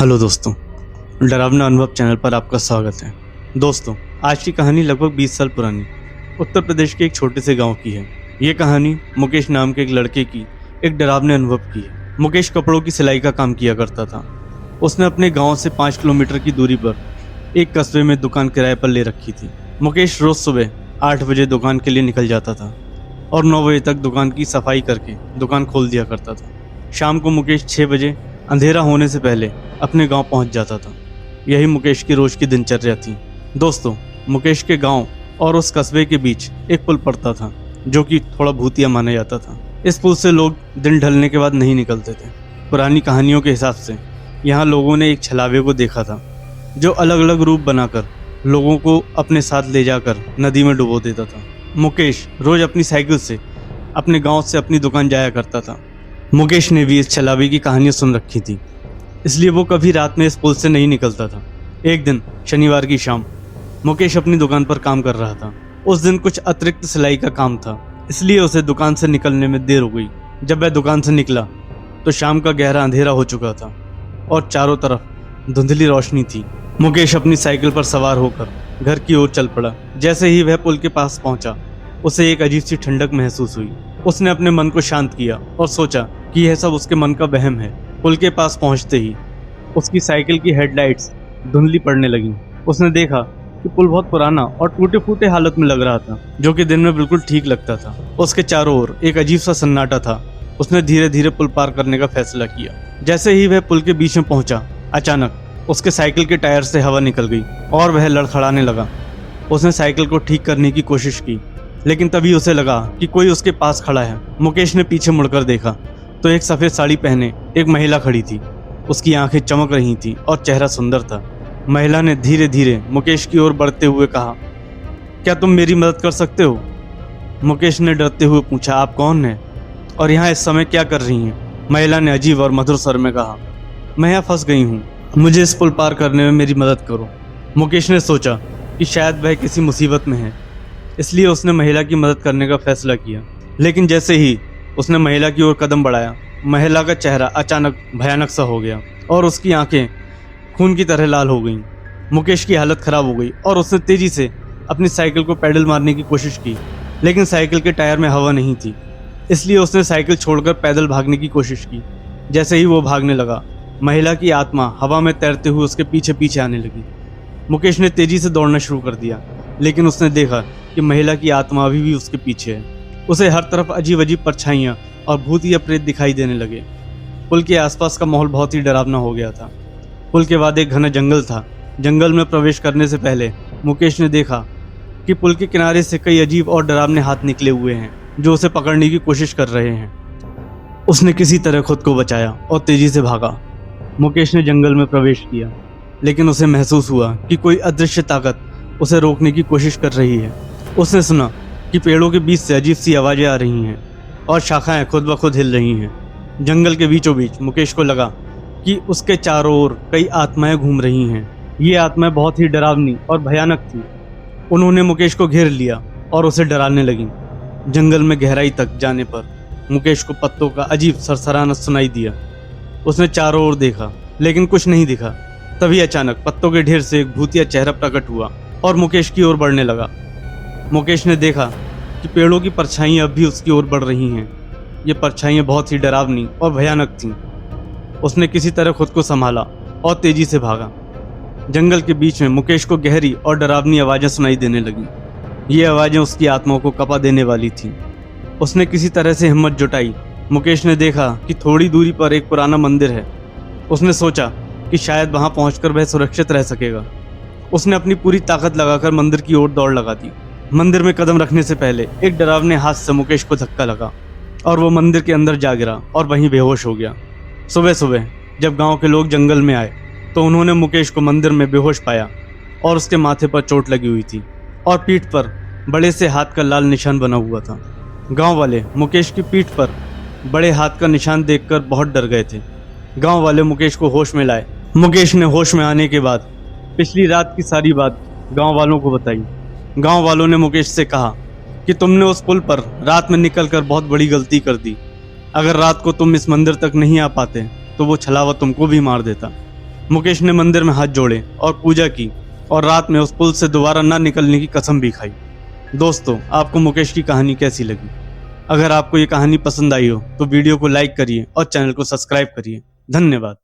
Hello दोस्तों, डरावना अनुभव चैनल पर आपका स्वागत है। दोस्तों, आज की कहानी लगभग 20 साल पुरानी उत्तर प्रदेश के एक छोटे से गांव की है। ये कहानी मुकेश नाम के एक लड़के की एक डरावने अनुभव की है। मुकेश कपड़ों की सिलाई का काम किया करता था। उसने अपने गांव से 5 किलोमीटर की दूरी पर एक कस्बे में दुकान किराए पर ले रखी थी। मुकेश रोज सुबह 8 बजे दुकान के लिए निकल जाता था और 9 बजे तक दुकान की सफाई करके दुकान खोल दिया करता था। शाम को मुकेश 6 बजे अंधेरा होने से पहले अपने गांव पहुंच जाता था। यही मुकेश की रोज की दिनचर्या थी। दोस्तों, मुकेश के गांव और उस कस्बे के बीच एक पुल पड़ता था जो कि थोड़ा भूतिया माना जाता था। इस पुल से लोग दिन ढलने के बाद नहीं निकलते थे। पुरानी कहानियों के हिसाब से यहाँ लोगों ने एक छलावे को देखा था जो अलग अलग रूप बनाकर लोगों को अपने साथ ले जाकर नदी में डुबो देता था। मुकेश रोज अपनी साइकिल से अपने गांव से अपनी दुकान जाया करता था। मुकेश ने भी इस छलावे की कहानियां सुन रखी थी, इसलिए वो कभी रात में इस पुल से नहीं निकलता था। एक दिन शनिवार की शाम मुकेश अपनी दुकान पर काम कर रहा था। उस दिन कुछ अतिरिक्त सिलाई का काम था, इसलिए उसे दुकान से निकलने में देर हो गई। जब वह दुकान से निकला तो शाम का गहरा अंधेरा हो चुका था और चारों तरफ धुंधली रोशनी थी। मुकेश अपनी साइकिल पर सवार होकर घर की ओर चल पड़ा। जैसे ही वह पुल के पास पहुंचा, उसे एक अजीब सी ठंडक महसूस हुई। उसने अपने मन को शांत किया और सोचा कि यह सब उसके मन का वहम है। पुल के पास पहुंचते ही उसकी साइकिल की हेडलाइट्स धुंधली पड़ने लगीं। उसने देखा कि पुल बहुत पुराना और टूटे फूटे हालत में लग रहा था, जो कि दिन में बिल्कुल ठीक लगता था। उसके चारों ओर एक अजीब सा सन्नाटा था। उसने धीरे धीरे पुल पार करने का फैसला किया। जैसे ही वह पुल के बीच में पहुंचा, अचानक उसके साइकिल के टायर से हवा निकल गई और वह लड़खड़ाने लगा। उसने साइकिल को ठीक करने की कोशिश की, लेकिन तभी उसे लगा कि कोई उसके पास खड़ा है। मुकेश ने पीछे मुड़कर देखा तो एक सफ़ेद साड़ी पहने एक महिला खड़ी थी। उसकी आंखें चमक रही थीं और चेहरा सुंदर था। महिला ने धीरे धीरे मुकेश की ओर बढ़ते हुए कहा, क्या तुम मेरी मदद कर सकते हो? मुकेश ने डरते हुए पूछा, आप कौन हैं और यहाँ इस समय क्या कर रही हैं? महिला ने अजीब और मधुर स्वर में कहा, मैं यहाँ फंस गई हूँ, मुझे इस पुल पार करने में मेरी मदद करो। मुकेश ने सोचा कि शायद वह किसी मुसीबत में है, इसलिए उसने महिला की मदद करने का फैसला किया। लेकिन जैसे ही उसने महिला की ओर कदम बढ़ाया, महिला का चेहरा अचानक भयानक सा हो गया और उसकी आंखें खून की तरह लाल हो गईं। मुकेश की हालत खराब हो गई और उसने तेजी से अपनी साइकिल को पैडल मारने की कोशिश की, लेकिन साइकिल के टायर में हवा नहीं थी, इसलिए उसने साइकिल छोड़कर पैदल भागने की कोशिश की। जैसे ही वो भागने लगा, महिला की आत्मा हवा में तैरते हुए उसके पीछे पीछे आने लगी। मुकेश ने तेजी से दौड़ना शुरू कर दिया, लेकिन उसने देखा कि महिला की आत्मा अभी भी उसके पीछे है। उसे हर तरफ अजीब अजीब परछाइयाँ और भूत या प्रेत दिखाई देने लगे। पुल के आसपास का माहौल बहुत ही डरावना हो गया था। पुल के बाद एक घना जंगल था। जंगल में प्रवेश करने से पहले मुकेश ने देखा कि पुल के किनारे से कई अजीब और डरावने हाथ निकले हुए हैं जो उसे पकड़ने की कोशिश कर रहे हैं। उसने किसी तरह खुद को बचाया और तेजी से भागा। मुकेश ने जंगल में प्रवेश किया, लेकिन उसे महसूस हुआ कि कोई अदृश्य ताकत उसे रोकने की कोशिश कर रही है। उसने सुना कि पेड़ों के बीच से अजीब सी आवाज़ें आ रही हैं और शाखाएं खुद ब खुद हिल रही हैं। जंगल के बीचों बीच मुकेश को लगा कि उसके चारों ओर कई आत्माएं घूम रही हैं। ये आत्माएं बहुत ही डरावनी और भयानक थी। उन्होंने मुकेश को घेर लिया और उसे डराने लगीं। जंगल में गहराई तक जाने पर मुकेश को पत्तों का अजीब सरसराना सुनाई दिया। उसने चारों ओर देखा, लेकिन कुछ नहीं दिखा। तभी अचानक पत्तों के ढेर से एक भूतिया चेहरा प्रकट हुआ और मुकेश की ओर बढ़ने लगा। मुकेश ने देखा कि पेड़ों की परछाइयाँ अब भी उसकी ओर बढ़ रही हैं। ये परछाइयाँ बहुत ही डरावनी और भयानक थीं। उसने किसी तरह खुद को संभाला और तेजी से भागा। जंगल के बीच में मुकेश को गहरी और डरावनी आवाज़ें सुनाई देने लगीं। ये आवाज़ें उसकी आत्मा को कपा देने वाली थीं। उसने किसी तरह से हिम्मत जुटाई। मुकेश ने देखा कि थोड़ी दूरी पर एक पुराना मंदिर है। उसने सोचा कि शायद वहाँ पहुँचकर वह सुरक्षित रह सकेगा। उसने अपनी पूरी ताकत लगाकर मंदिर की ओर दौड़ लगा दी। मंदिर में कदम रखने से पहले एक डरावने हाथ से मुकेश को धक्का लगा और वो मंदिर के अंदर जा गिरा और वहीं बेहोश हो गया। सुबह सुबह जब गांव के लोग जंगल में आए तो उन्होंने मुकेश को मंदिर में बेहोश पाया और उसके माथे पर चोट लगी हुई थी और पीठ पर बड़े से हाथ का लाल निशान बना हुआ था। गांव वाले मुकेश की पीठ पर बड़े हाथ का निशान देखकर बहुत डर गए थे। गांव वाले मुकेश को होश में लाए। मुकेश ने होश में आने के बाद पिछली रात की सारी बात गांव वालों को बताई। गांव वालों ने मुकेश से कहा कि तुमने उस पुल पर रात में निकलकर बहुत बड़ी गलती कर दी। अगर रात को तुम इस मंदिर तक नहीं आ पाते तो वो छलावा तुमको भी मार देता। मुकेश ने मंदिर में हाथ जोड़े और पूजा की और रात में उस पुल से दोबारा ना निकलने की कसम भी खाई। दोस्तों, आपको मुकेश की कहानी कैसी लगी? अगर आपको ये कहानी पसंद आई हो तो वीडियो को लाइक करिए और चैनल को सब्सक्राइब करिए। धन्यवाद।